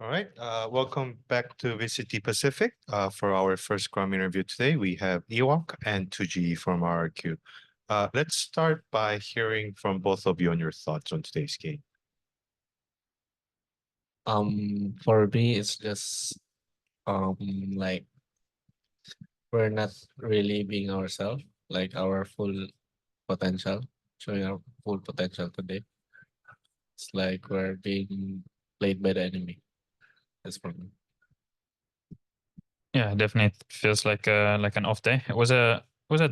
All right. Welcome back to VCT Pacific. For our first Scrum interview today, we have Ewok and 2G from RRQ. Let's start by hearing from both of you on your thoughts on today's game. For me, it's just um like we're not really being ourselves, like our full potential, showing our full potential today. It's like we're being played by the enemy. That's for me. Yeah, definitely it feels like an off day. It was a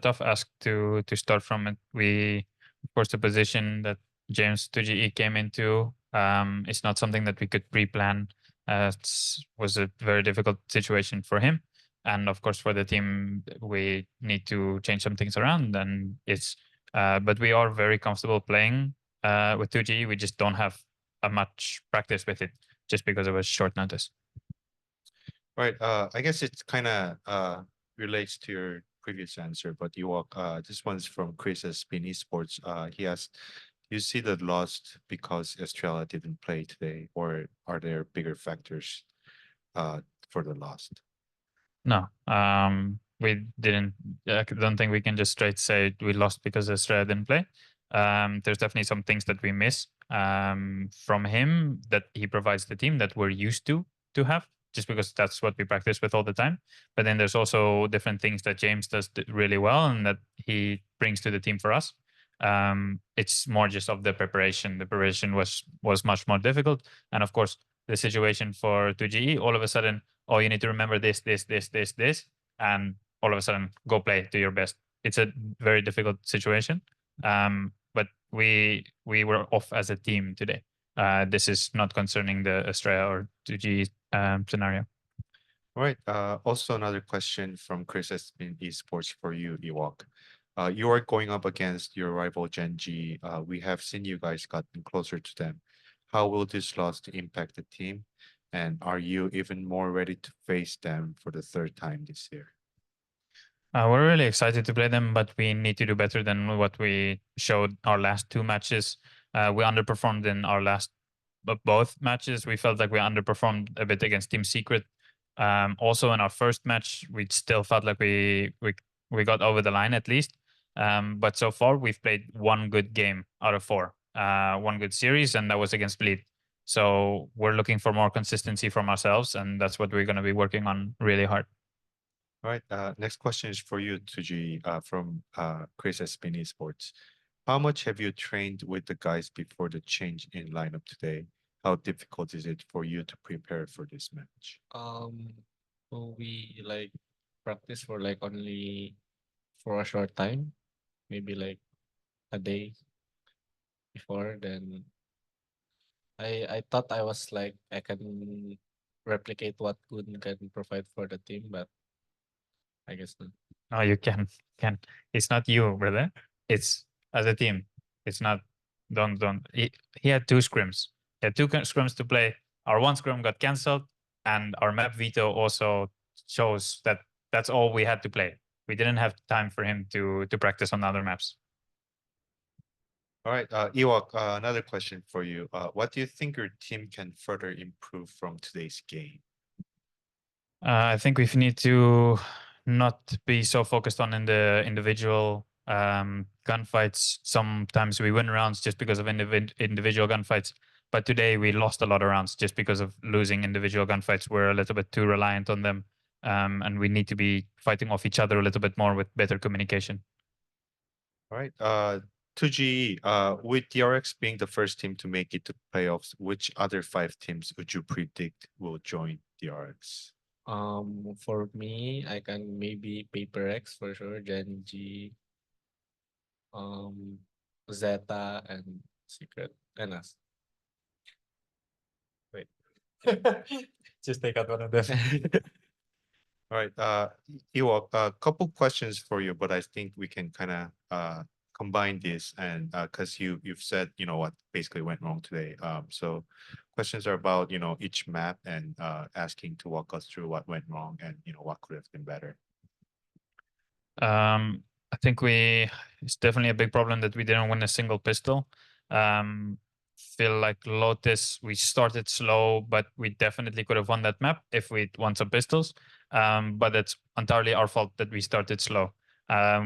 tough ask to start from it. We of course the position that James 2GE came into is not something that we could pre-plan. It was a very difficult situation for him, and of course for the team we need to change some things around. And it's but we are very comfortable playing with 2GE. We just don't have a much practice with it just because of a short notice. Right. I guess it kind of relates to your previous answer, but Ewok, this one's from Chris at Spin Esports. He asked, "Do you see the loss because Estrella didn't play today, or are there bigger factors uh, for the loss?" No, we didn't. I don't think we can just straight say we lost because Estrella didn't play. There's definitely some things that we miss from him that he provides the team that we're used to have, just because that's what we practice with all the time. But then there's also different things that James does really well and that he brings to the team for us. It's more just of the preparation. The preparation was much more difficult, and of course the situation for 2GE, all of a sudden, oh, you need to remember this, and all of a sudden go play, do your best. It's a very difficult situation. But we were off as a team today. This is not concerning the Australia or 2G scenario. All right. Also, another question from Chris at Spin Esports for you, Ewok. You are going up against your rival Gen G. We have seen you guys gotten closer to them. How will this loss impact the team? And are you even more ready to face them for the third time this year? We're really excited to play them, but we need to do better than what we showed our last two matches. We underperformed in our last both matches. We felt like we underperformed a bit against Team Secret. Also, in our first match, we still felt like we got over the line at least. But so far, we've played one good game out of four, one good series, and that was against Bleed. So we're looking for more consistency from ourselves, and that's what we're going to be working on really hard. All right. Next question is for you, Tuji, from Chris at Spin Esports. How much have you trained with the guys before the change in lineup today? How difficult is it for you to prepare for this match? Um, so we like practice for like only for a short time, maybe like a day before. Then I thought I was like I can replicate what Kun can provide for the team, but I guess not. No, you can. It's not you, brother. It's as a team. It's not. Don't. He had two scrims. He had two scrims to play. Our one scrum got cancelled, and our map veto also shows that that's all we had to play. We didn't have time for him to practice on other maps. All right, Ewok, another question for you. What do you think your team can further improve from today's game? I think we need to not be so focused on in the individual gunfights. Sometimes we win rounds just because of individual gunfights, but today we lost a lot of rounds just because of losing individual gunfights. We're a little bit too reliant on them, and we need to be fighting off each other a little bit more with better communication. All right, 2G, with DRX being the first team to make it to playoffs, which other five teams would you predict will join DRX? For me, I can maybe Paper X for sure, Gen G, um, Zeta, and Secret, and us. Wait. Just take out one of them. All right, Ewok, a couple questions for you, but I think we can kind of combine this, and because you've said what basically went wrong today. So questions are about each map and asking to walk us through what went wrong and what could have been better. I think it's definitely a big problem that we didn't win a single pistol. feel like Lotus, we started slow, but we definitely could have won that map if we'd won some pistols. But it's entirely our fault that we started slow.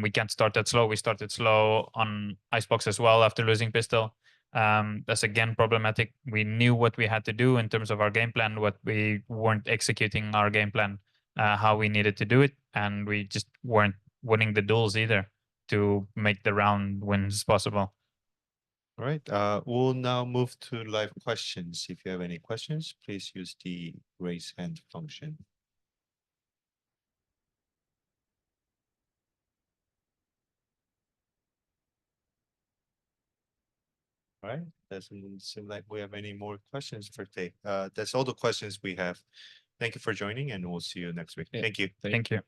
We can't start that slow. We started slow on Icebox as well after losing pistol. That's again problematic. We knew what we had to do in terms of our game plan, what we weren't executing our game plan, how we needed to do it, and we just weren't winning the duels either to make the round wins possible. All right. We'll now move to live questions. If you have any questions, please use the raise hand function. All right. Doesn't seem like we have any more questions for today. That's all the questions we have. Thank you for joining, and we'll see you next week. Yeah. Thank you. Thank you.